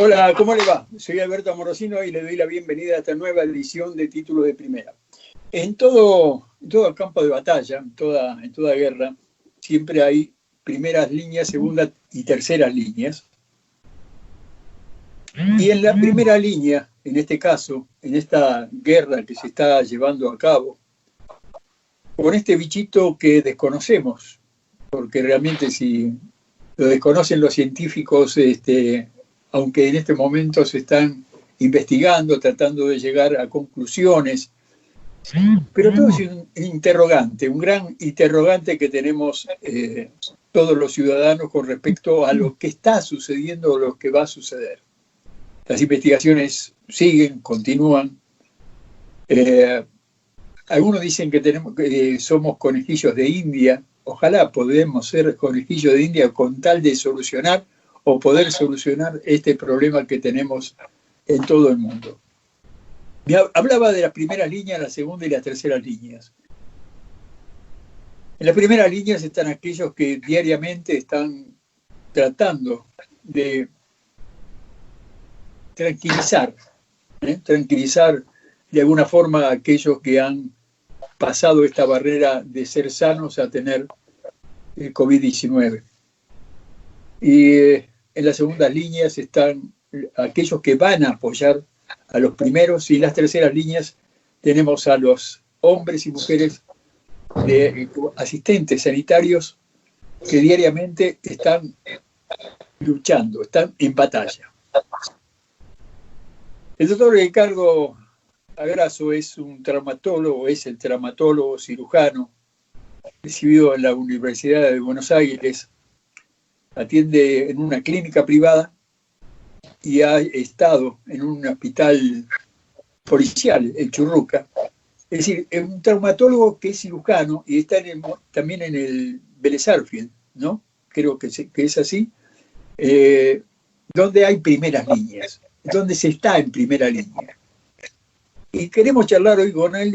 Hola, ¿cómo le va? Soy Alberto Amorosino y le doy la bienvenida a esta nueva edición de Títulos de Primera. En todo campo de batalla, en toda guerra, siempre hay primeras líneas, segundas y terceras líneas. Y en la primera línea, en este caso, en esta guerra que se está llevando a cabo, con este bichito que desconocemos, porque realmente si lo desconocen los científicos, aunque en este momento se están investigando, tratando de llegar a conclusiones, pero todo es un interrogante, un gran interrogante que tenemos todos los ciudadanos con respecto a lo que está sucediendo o lo que va a suceder. Las investigaciones siguen, continúan. Algunos dicen que somos conejillos de India. Ojalá podamos ser conejillos de India con tal de solucionar o poder solucionar este problema que tenemos en todo el mundo. Hablaba de la primera línea, la segunda y las terceras líneas. En la primera línea están aquellos que diariamente están tratando de tranquilizar de alguna forma a aquellos que han pasado esta barrera de ser sanos a tener el COVID-19. Y en las segundas líneas están aquellos que van a apoyar a los primeros, y en las terceras líneas tenemos a los hombres y mujeres de asistentes sanitarios que diariamente están luchando, están en batalla. El doctor Ricardo Agrasso es el traumatólogo cirujano recibido en la Universidad de Buenos Aires, atiende en una clínica privada y ha estado en un hospital policial, en Churruca. Es decir, es un traumatólogo que es cirujano y está también en el Vélez Sarsfield, ¿no? Creo que es así, donde hay primeras líneas, donde se está en primera línea. Y queremos charlar hoy con él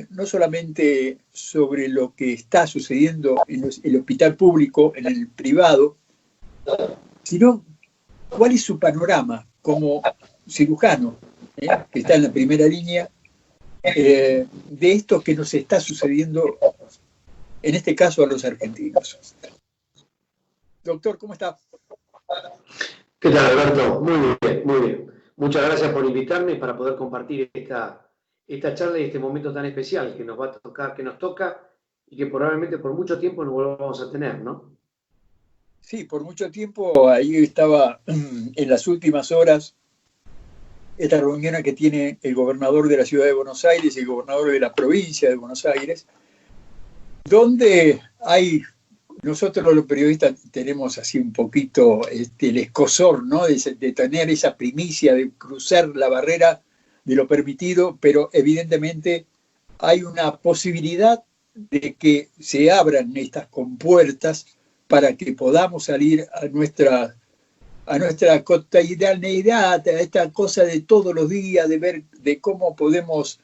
no solamente sobre lo que está sucediendo en el hospital público, en el privado, sino cuál es su panorama como cirujano, que está en la primera línea, de esto que nos está sucediendo, en este caso a los argentinos. Doctor, ¿cómo está? ¿Qué tal, Alberto? Muy bien, muy bien. Muchas gracias por invitarme para poder compartir esta charla y este momento tan especial que nos va a tocar, que nos toca y que probablemente por mucho tiempo no volvamos a tener, ¿no? Sí, por mucho tiempo ahí estaba en las últimas horas esta reunión que tiene el gobernador de la ciudad de Buenos Aires y el gobernador de la provincia de Buenos Aires, donde nosotros los periodistas tenemos así un poquito el escozor, ¿no? de tener esa primicia, de cruzar la barrera de lo permitido, pero evidentemente hay una posibilidad de que se abran estas compuertas para que podamos salir a nuestra cotidianeidad, a esta cosa de todos los días, de ver de cómo podemos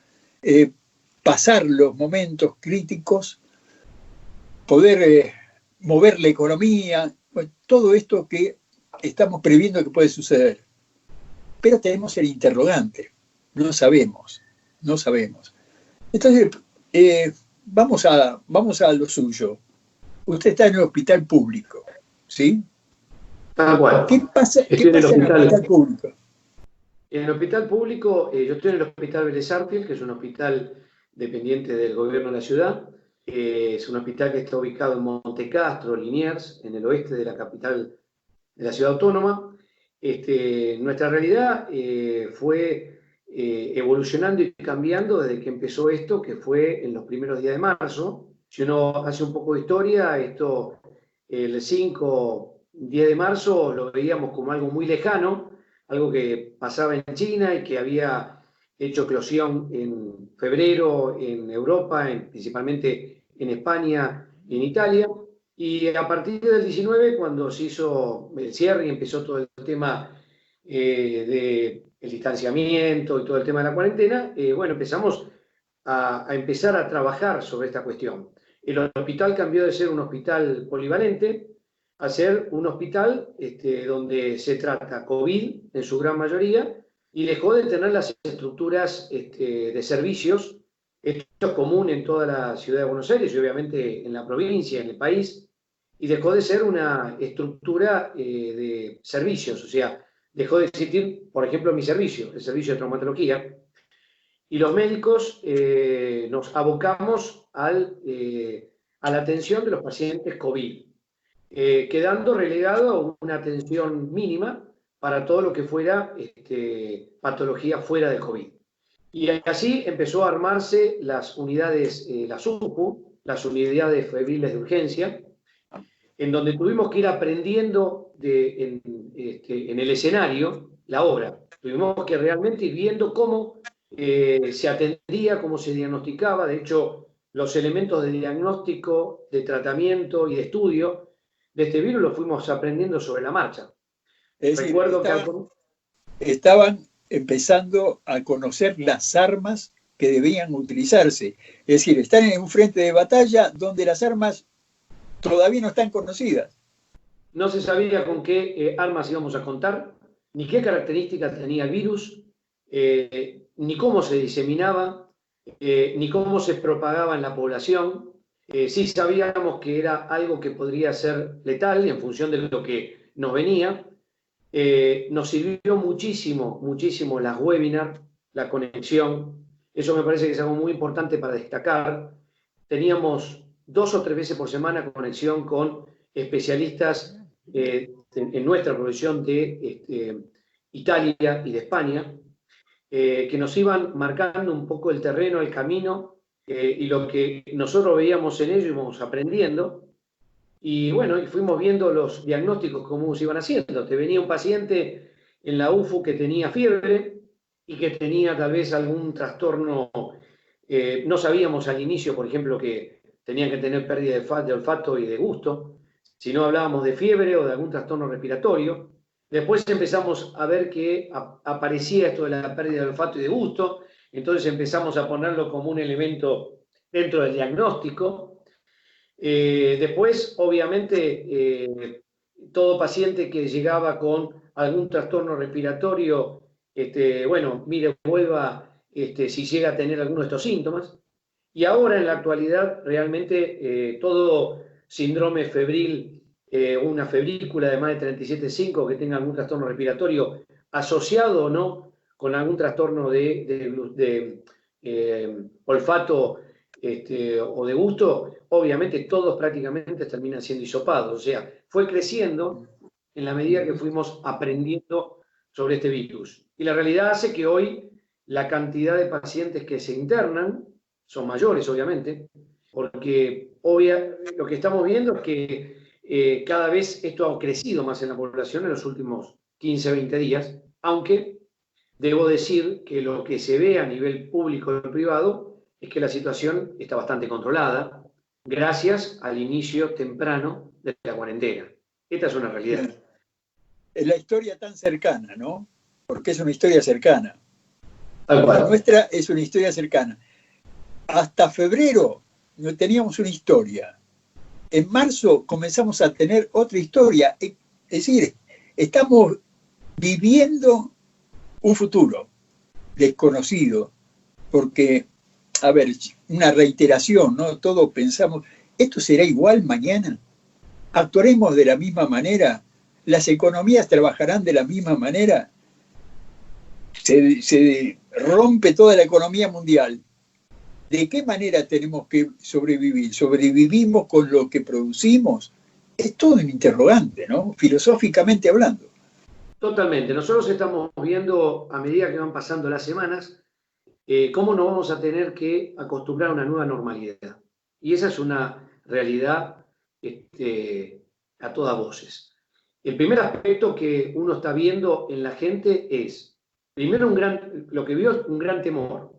pasar los momentos críticos, poder mover la economía, todo esto que estamos previendo que puede suceder. Pero tenemos el interrogante, no sabemos. Entonces, vamos a lo suyo. Usted está en el hospital público, ¿sí? Tal cual. ¿Qué pasa en el hospital público? En el hospital público, yo estoy en el hospital Vélez Sarsfield, que es un hospital dependiente del gobierno de la ciudad. Es un hospital que está ubicado en Montecastro, Liniers, en el oeste de la capital de la ciudad autónoma. Nuestra realidad fue evolucionando y cambiando desde que empezó esto, que fue en los primeros días de marzo. Si uno hace un poco de historia, el 10 de marzo lo veíamos como algo muy lejano, algo que pasaba en China y que había hecho eclosión en febrero en Europa, principalmente en España y en Italia. Y a partir del 19, cuando se hizo el cierre y empezó todo el tema del distanciamiento y todo el tema de la cuarentena, bueno, empezamos a empezar a trabajar sobre esta cuestión. El hospital cambió de ser un hospital polivalente a ser un hospital donde se trata COVID en su gran mayoría y dejó de tener las estructuras de servicios. Esto es común en toda la ciudad de Buenos Aires y obviamente en la provincia, en el país, y dejó de ser una estructura de servicios, o sea, dejó de existir, por ejemplo, mi servicio, el servicio de traumatología, y los médicos nos abocamos a la atención de los pacientes COVID, quedando relegado a una atención mínima para todo lo que fuera patología fuera de COVID. Y así empezó a armarse las unidades, las UPU, las unidades febriles de urgencia, en donde tuvimos que ir aprendiendo en el escenario la obra. Tuvimos que realmente ir viendo cómo se atendía, cómo se diagnosticaba. De hecho, los elementos de diagnóstico, de tratamiento y de estudio de este virus los fuimos aprendiendo sobre la marcha. Es decir, estaban empezando a conocer las armas que debían utilizarse. Es decir, están en un frente de batalla donde las armas todavía no están conocidas. No se sabía con qué armas íbamos a contar, ni qué características tenía el virus, ni cómo se diseminaba, ni cómo se propagaba en la población. Sí sabíamos que era algo que podría ser letal en función de lo que nos venía. Nos sirvió muchísimo, muchísimo las webinars, la conexión. Eso me parece que es algo muy importante para destacar. Teníamos 2 o 3 veces por semana conexión con especialistas en nuestra profesión de Italia y de España, que nos iban marcando un poco el terreno, el camino, y lo que nosotros veíamos en ellos íbamos aprendiendo. Y bueno, y fuimos viendo los diagnósticos, cómo se iban haciendo. Te venía un paciente en la UFU que tenía fiebre y que tenía tal vez algún trastorno. No sabíamos al inicio, por ejemplo, que tenían que tener pérdida de olfato y de gusto, si no hablábamos de fiebre o de algún trastorno respiratorio. Después empezamos a ver que aparecía esto de la pérdida de olfato y de gusto, entonces empezamos a ponerlo como un elemento dentro del diagnóstico. Después, obviamente, todo paciente que llegaba con algún trastorno respiratorio, bueno, mire, vuelva si llega a tener alguno de estos síntomas. Y ahora, en la actualidad, realmente todo síndrome febril, una febrícula de más de 37,5 que tenga algún trastorno respiratorio asociado o no con algún trastorno de olfato o de gusto, obviamente todos prácticamente terminan siendo hisopados. O sea, fue creciendo en la medida que fuimos aprendiendo sobre este virus. Y la realidad hace que hoy la cantidad de pacientes que se internan son mayores, obviamente, porque lo que estamos viendo es que cada vez esto ha crecido más en la población en los últimos 15, 20 días, aunque debo decir que lo que se ve a nivel público y privado es que la situación está bastante controlada gracias al inicio temprano de la cuarentena. Esta es una realidad. Es la historia tan cercana, ¿no? Porque es una historia cercana. La nuestra es una historia cercana. Hasta febrero no teníamos una historia. En marzo comenzamos a tener otra historia. Es decir, estamos viviendo un futuro desconocido, porque, a ver, una reiteración, ¿no? Todos pensamos, ¿esto será igual mañana? ¿Actuaremos de la misma manera? ¿Las economías trabajarán de la misma manera? Se rompe toda la economía mundial. ¿De qué manera tenemos que sobrevivir? ¿Sobrevivimos con lo que producimos? Es todo un interrogante, ¿no? Filosóficamente hablando. Totalmente. Nosotros estamos viendo, a medida que van pasando las semanas, cómo nos vamos a tener que acostumbrar a una nueva normalidad. Y esa es una realidad a todas voces. El primer aspecto que uno está viendo en la gente es, primero, lo que vio es un gran temor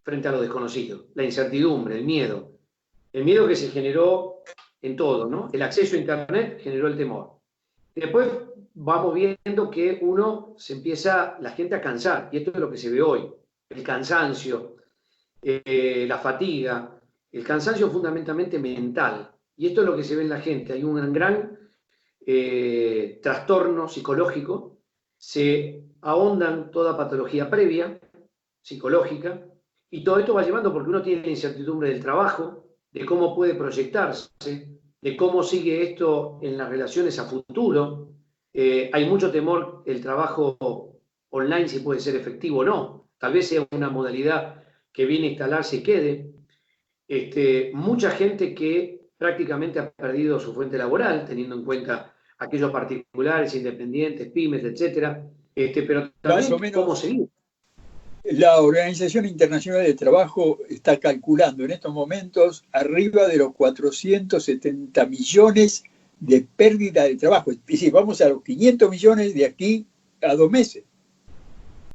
frente a lo desconocido, la incertidumbre, el miedo que se generó en todo, ¿no? El acceso a Internet generó el temor. Después vamos viendo que la gente a cansar, y esto es lo que se ve hoy, el cansancio, la fatiga, el cansancio fundamentalmente mental, y esto es lo que se ve en la gente, hay un gran trastorno psicológico, se ahondan toda patología previa, psicológica, y todo esto va llevando porque uno tiene la incertidumbre del trabajo, de cómo puede proyectarse, de cómo sigue esto en las relaciones a futuro. Hay mucho temor el trabajo online, si puede ser efectivo o no. Tal vez sea una modalidad que viene a instalarse y quede. Mucha gente que prácticamente ha perdido su fuente laboral, teniendo en cuenta aquellos particulares, independientes, pymes, etcétera, pero Más o también cómo menos, seguir. la Organización Internacional del Trabajo está calculando en estos momentos arriba de los 470 millones de pérdida de trabajo. Es decir, vamos a los 500 millones de aquí a 2 meses.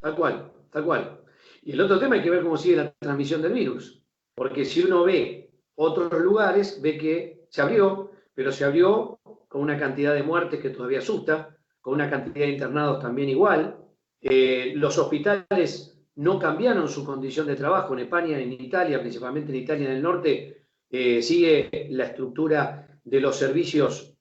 Tal cual, tal cual. Y el otro tema hay que ver cómo sigue la transmisión del virus. Porque si uno ve otros lugares, ve que se abrió, pero se abrió con una cantidad de muertes que todavía asusta, con una cantidad de internados también igual. Los hospitales no cambiaron su condición de trabajo. En España, en Italia, principalmente en Italia en el norte, sigue la estructura de los servicios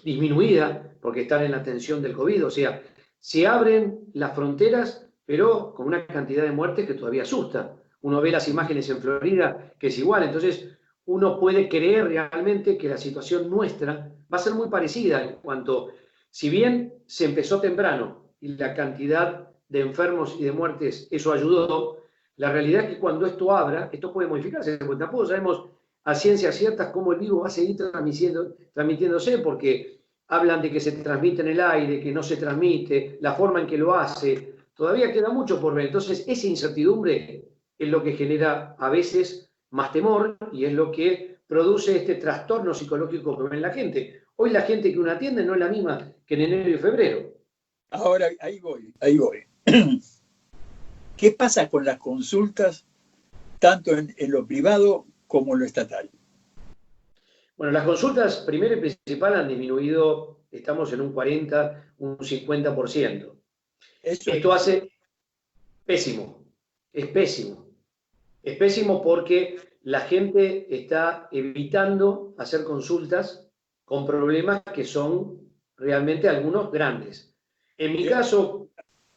disminuida porque están en la atención del COVID. O sea, se abren las fronteras, pero con una cantidad de muertes que todavía asusta. Uno ve las imágenes en Florida, que es igual. Entonces, uno puede creer realmente que la situación nuestra va a ser muy parecida en cuanto, si bien se empezó temprano y la cantidad de enfermos y de muertes, eso ayudó, la realidad es que cuando esto abra, esto puede modificarse, porque tampoco sabemos a ciencias ciertas cómo el virus va a seguir transmitiéndose, porque hablan de que se transmite en el aire, que no se transmite, la forma en que lo hace, todavía queda mucho por ver. Entonces, esa incertidumbre es lo que genera a veces más temor y es lo que produce este trastorno psicológico que ve en la gente. Hoy la gente que uno atiende no es la misma que en enero y febrero. Ahora, ahí voy, ahí voy. ¿Qué pasa con las consultas, tanto en lo privado como en lo estatal? Bueno, las consultas, primero y principal, han disminuido, estamos en un 40, un 50%. Eso Esto es. hace pésimo, es pésimo. Es pésimo porque la gente está evitando hacer consultas con problemas que son realmente algunos grandes. En mi caso,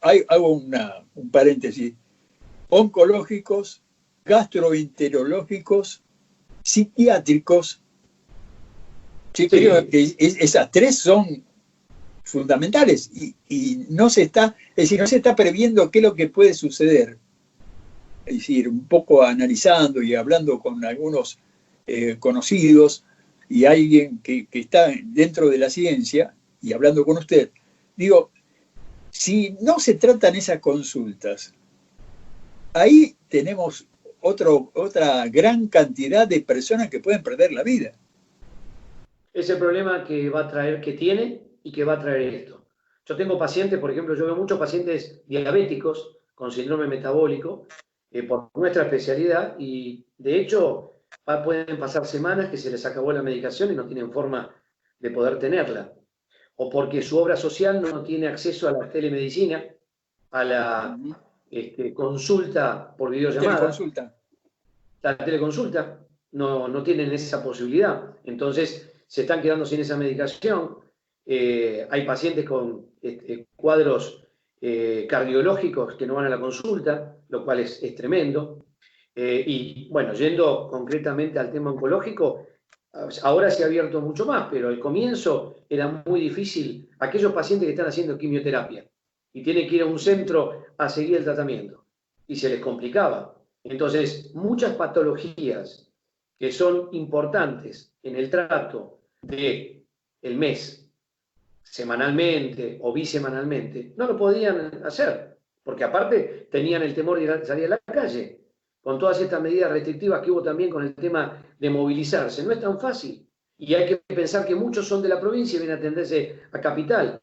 Hago un paréntesis. Oncológicos, gastroenterológicos, psiquiátricos. Sí, creo sí, que esas tres son fundamentales y no se está, es decir, no se está previendo qué es lo que puede suceder. Es decir, un poco analizando y hablando con algunos conocidos y alguien que está dentro de la ciencia y hablando con usted, digo, si no se tratan esas consultas, ahí tenemos otra gran cantidad de personas que pueden perder la vida. es el problema que va a traer, que tiene y que va a traer esto. Yo tengo pacientes, por ejemplo, yo veo muchos pacientes diabéticos con síndrome metabólico por nuestra especialidad y de hecho pueden pasar semanas que se les acabó la medicación y no tienen forma de poder tenerla. O porque su obra social no tiene acceso a la telemedicina, a la consulta por videollamada, Teleconsulta. la teleconsulta, no tienen esa posibilidad. Entonces se están quedando sin esa medicación. Hay pacientes con cuadros cardiológicos que no van a la consulta, lo cual es tremendo. Y bueno, yendo concretamente al tema oncológico, ahora se ha abierto mucho más, pero al comienzo era muy difícil. Aquellos pacientes que están haciendo quimioterapia y tienen que ir a un centro a seguir el tratamiento y se les complicaba. Entonces, muchas patologías que son importantes en el trato del mes, semanalmente o bisemanalmente, no lo podían hacer, porque aparte tenían el temor de salir a la calle, con todas estas medidas restrictivas que hubo también con el tema de movilizarse. No es tan fácil. Y hay que pensar que muchos son de la provincia y vienen a atenderse a capital.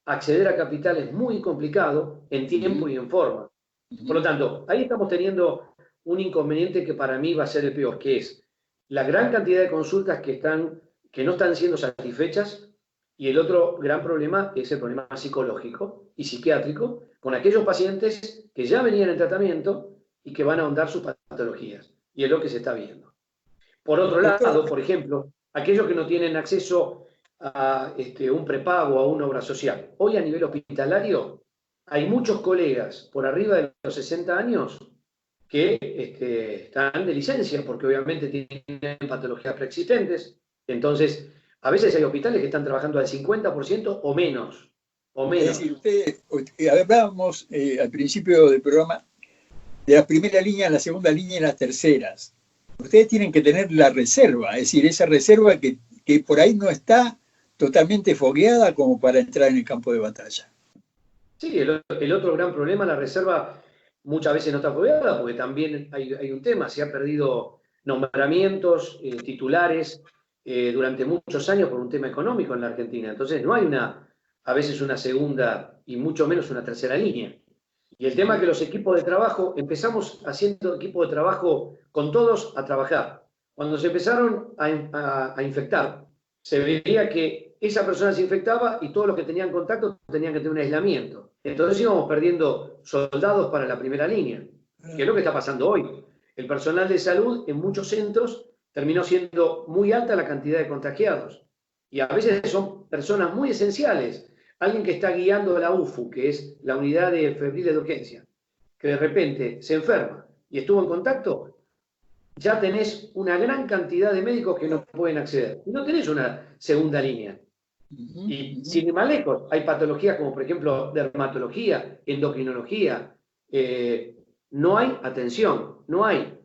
Acceder a capital es muy complicado en tiempo y en forma. Por lo tanto, ahí estamos teniendo un inconveniente que para mí va a ser el peor, que es la gran cantidad de consultas que no están siendo satisfechas y el otro gran problema es el problema psicológico y psiquiátrico con aquellos pacientes que ya venían en tratamiento y que van a ahondar sus patologías. Y es lo que se está viendo. Por otro Doctor, lado, por ejemplo, aquellos que no tienen acceso a un prepago, a una obra social. Hoy a nivel hospitalario hay muchos colegas por arriba de los 60 años que están de licencia porque obviamente tienen patologías preexistentes. Entonces, a veces hay hospitales que están trabajando al 50% o menos. Es decir, hablábamos al principio del programa de la primera línea, la segunda línea y las terceras. Ustedes tienen que tener la reserva, es decir, esa reserva que por ahí no está totalmente fogueada como para entrar en el campo de batalla. Sí, el otro gran problema, la reserva muchas veces no está fogueada porque también hay un tema, se ha perdido nombramientos, titulares durante muchos años por un tema económico en la Argentina. Entonces no hay a veces una segunda y mucho menos una tercera línea. Y el tema es que los equipos de trabajo, empezamos haciendo equipos de trabajo con todos a trabajar. Cuando se empezaron a infectar, se veía que esa persona se infectaba y todos los que tenían contacto tenían que tener un aislamiento. Entonces íbamos perdiendo soldados para la primera línea, que es lo que está pasando hoy. El personal de salud en muchos centros terminó siendo muy alta la cantidad de contagiados. Y a veces son personas muy esenciales. Alguien que está guiando la UFU, que es la unidad de febriles de urgencia, que de repente se enferma y estuvo en contacto, ya tenés una gran cantidad de médicos que no pueden acceder. Y no tenés una segunda línea. Y sin ir más lejos, hay patologías como por ejemplo dermatología, endocrinología. No hay atención, no hay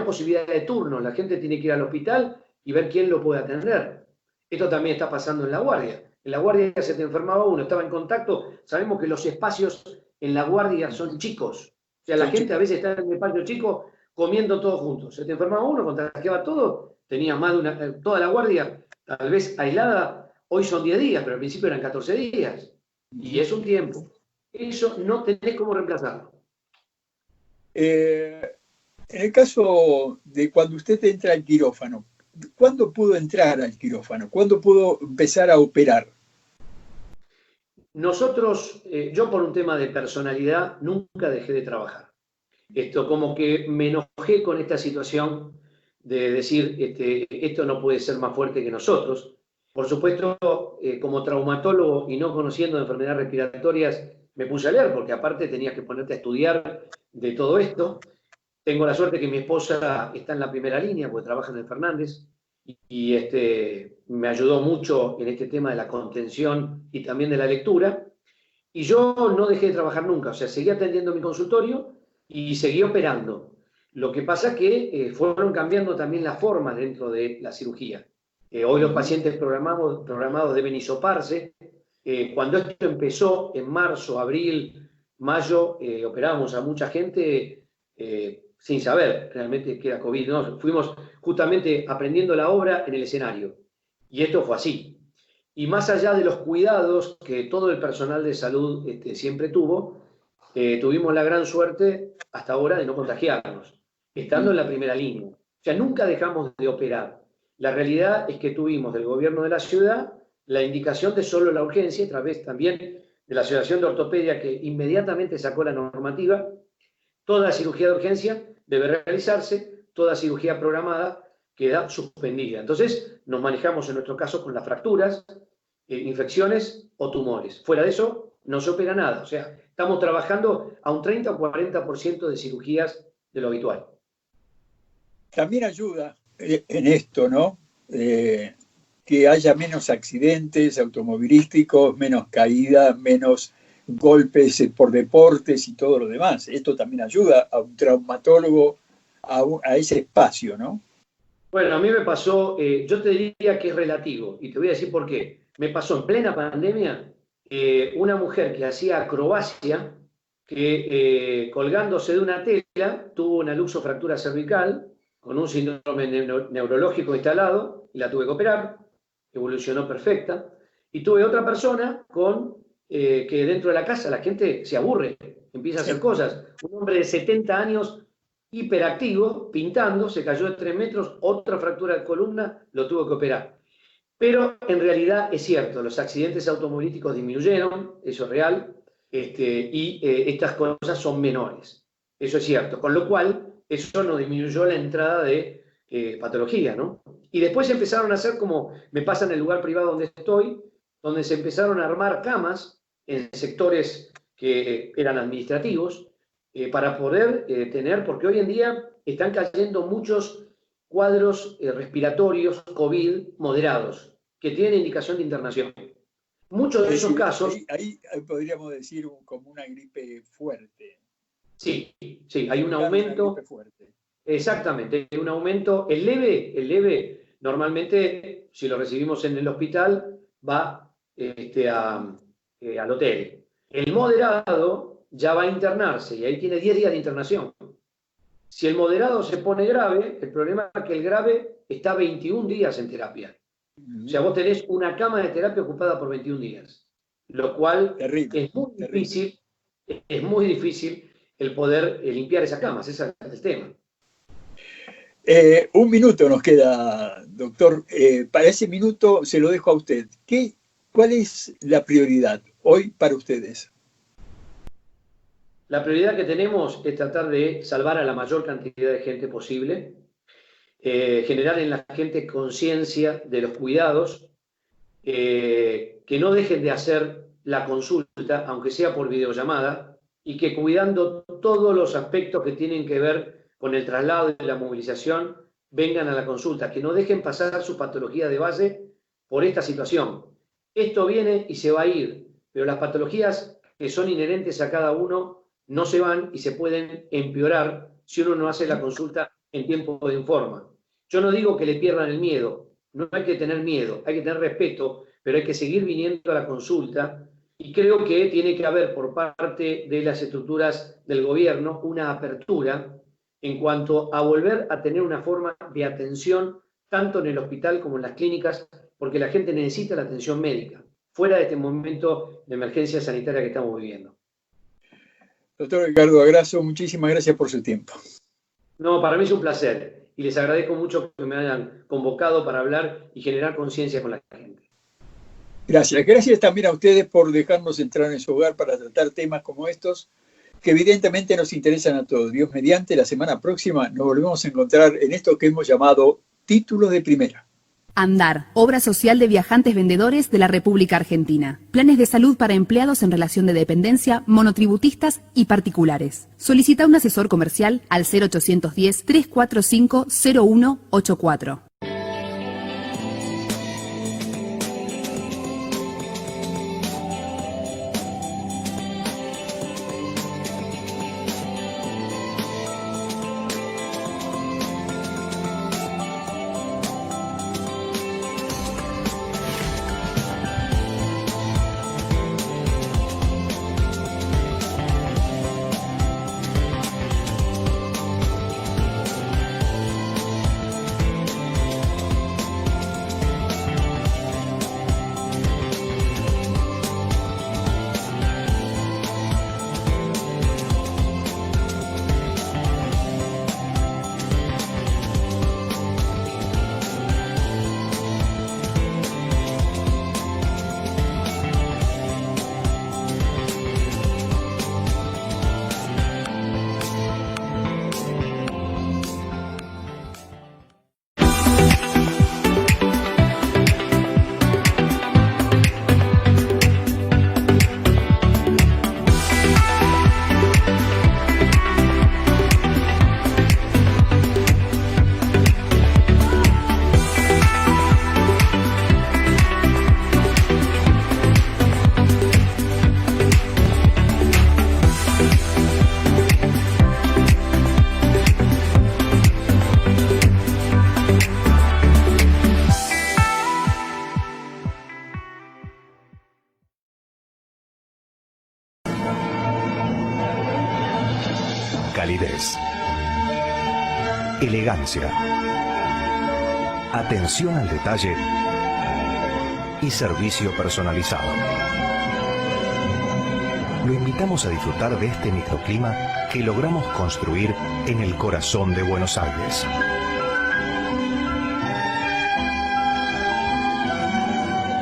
posibilidad de turno. La gente tiene que ir al hospital y ver quién lo puede atender. Esto también está pasando en la guardia. En la guardia se te enfermaba uno, estaba en contacto. Sabemos que los espacios en la guardia son chicos. O sea, la gente a veces está en el espacio chico comiendo todos juntos. Se te enfermaba uno, contagiaba todo, tenía más de toda la guardia, tal vez aislada. Hoy son 10 días, pero al principio eran 14 días. Y es un tiempo. Eso no tenés cómo reemplazarlo. En el caso de cuando usted entra al quirófano, ¿cuándo pudo entrar al quirófano? ¿Cuándo pudo empezar a operar? Nosotros, yo por un tema de personalidad, nunca dejé de trabajar. Esto como que me enojé con esta situación de decir, esto no puede ser más fuerte que nosotros. Por supuesto, como traumatólogo y no conociendo de enfermedades respiratorias, me puse a leer, porque aparte tenías que ponerte a estudiar de todo esto. Tengo la suerte que mi esposa está en la primera línea, porque trabaja en el Fernández, y me ayudó mucho en este tema de la contención y también de la lectura. Y yo no dejé de trabajar nunca, o sea, seguí atendiendo mi consultorio y seguí operando. Lo que pasa es que fueron cambiando también las formas dentro de la cirugía. Hoy los pacientes programados deben hisoparse. Cuando esto empezó en marzo, abril, mayo, operábamos a mucha gente sin saber realmente que era COVID, ¿no? Fuimos justamente aprendiendo la obra en el escenario. Y esto fue así. Y más allá de los cuidados que todo el personal de salud siempre tuvo, tuvimos la gran suerte hasta ahora de no contagiarnos, estando en la primera línea. O sea, nunca dejamos de operar. La realidad es que tuvimos del gobierno de la ciudad la indicación de solo la urgencia, a través también de la Asociación de Ortopedia, que inmediatamente sacó la normativa. Toda cirugía de urgencia debe realizarse, toda cirugía programada queda suspendida. Entonces, nos manejamos en nuestro caso con las fracturas, infecciones o tumores. Fuera de eso, no se opera nada. O sea, estamos trabajando a un 30 o 40% de cirugías de lo habitual. También ayuda en esto, ¿no? Que haya menos accidentes automovilísticos, menos caídas, menos golpes por deportes y todo lo demás. Esto también ayuda a un traumatólogo a ese espacio, ¿no? Bueno, a mí me pasó, yo te diría que es relativo, y te voy a decir por qué. Me pasó en plena pandemia una mujer que hacía acrobacia, que colgándose de una tela tuvo una luxofractura cervical con un síndrome neurológico instalado, y la tuve que operar, evolucionó perfecta. Y tuve otra persona que dentro de la casa la gente se aburre, empieza a hacer cosas. Un hombre de 70 años hiperactivo, pintando, se cayó de 3 metros, otra fractura de columna, lo tuvo que operar. Pero en realidad es cierto, los accidentes automovilísticos disminuyeron, eso es real, estas cosas son menores, eso es cierto. Con lo cual, eso no disminuyó la entrada de patología, ¿no? Y después empezaron a hacer como me pasa en el lugar privado donde estoy, donde se empezaron a armar camas en sectores que eran administrativos para poder tener, porque hoy en día están cayendo muchos cuadros respiratorios COVID moderados que tienen indicación de internación. Muchos de esos casos... Ahí podríamos decir como una gripe fuerte. Sí, hay un aumento. Exactamente, un aumento. El leve, normalmente, si lo recibimos en el hospital, va al hotel. El moderado ya va a internarse y ahí tiene 10 días de internación. Si el moderado se pone grave, el problema es que el grave está 21 días en terapia. O sea, vos tenés una cama de terapia ocupada por 21 días, lo cual es muy difícil el poder limpiar esas camas, ese es el tema. Un minuto nos queda, doctor. Para ese minuto se lo dejo a usted. ¿Cuál es la prioridad hoy para ustedes? La prioridad que tenemos es tratar de salvar a la mayor cantidad de gente posible, generar en la gente conciencia de los cuidados, que no dejen de hacer la consulta, aunque sea por videollamada, y que cuidando todos los aspectos que tienen que ver con el traslado y la movilización, vengan a la consulta, que no dejen pasar su patología de base por esta situación. Esto viene y se va a ir, pero las patologías que son inherentes a cada uno no se van y se pueden empeorar si uno no hace la consulta en tiempo y en forma. Yo no digo que le pierdan el miedo, no hay que tener miedo, hay que tener respeto, pero hay que seguir viniendo a la consulta y creo que tiene que haber por parte de las estructuras del gobierno una apertura en cuanto a volver a tener una forma de atención tanto en el hospital como en las clínicas, porque la gente necesita la atención médica, fuera de este momento de emergencia sanitaria que estamos viviendo. Doctor Ricardo Agrasso, muchísimas gracias por su tiempo. No, para mí es un placer y les agradezco mucho que me hayan convocado para hablar y generar conciencia con la gente. Gracias. Gracias también a ustedes por dejarnos entrar en su hogar para tratar temas como estos, que evidentemente nos interesan a todos. Dios mediante, la semana próxima nos volvemos a encontrar en esto que hemos llamado Títulos de Primera. Andar, obra social de viajantes vendedores de la República Argentina. Planes de salud para empleados en relación de dependencia, monotributistas y particulares. Solicita un asesor comercial al 0810-345-0184. Calidez, elegancia, atención al detalle y servicio personalizado. Lo invitamos a disfrutar de este microclima que logramos construir en el corazón de Buenos Aires.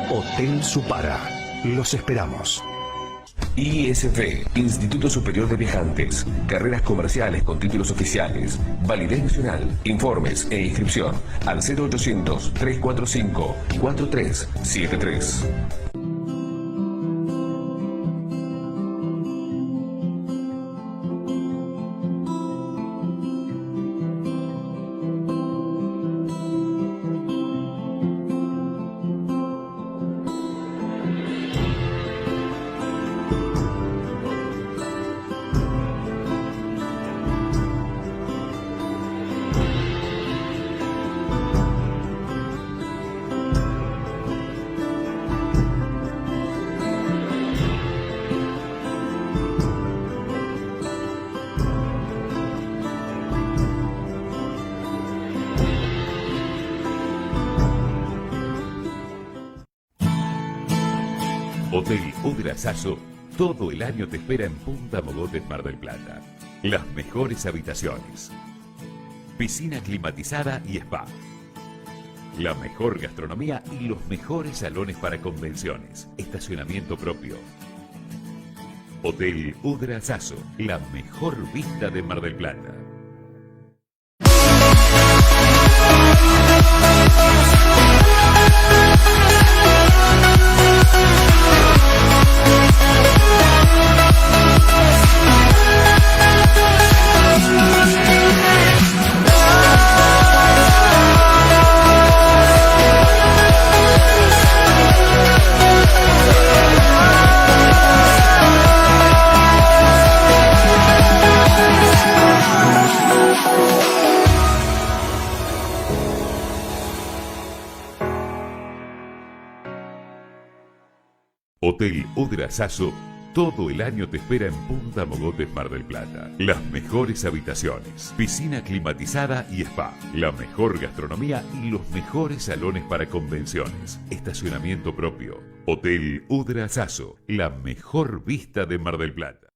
Hotel Supara. Los esperamos. ISF, Instituto Superior de Viajantes. Carreras comerciales con títulos oficiales. Validez nacional. Informes e inscripción al 0800-345-4373. Hotel Udra Sasso, todo el año te espera en Punta Mogotes, Mar del Plata. Las mejores habitaciones, piscina climatizada y spa, la mejor gastronomía y los mejores salones para convenciones, estacionamiento propio. Hotel Udra Sasso, la mejor vista de Mar del Plata. Hotel Udra Sasso, todo el año te espera en Punta Mogotes, Mar del Plata. Las mejores habitaciones, piscina climatizada y spa, la mejor gastronomía y los mejores salones para convenciones, estacionamiento propio. Hotel Udra Sasso, la mejor vista de Mar del Plata.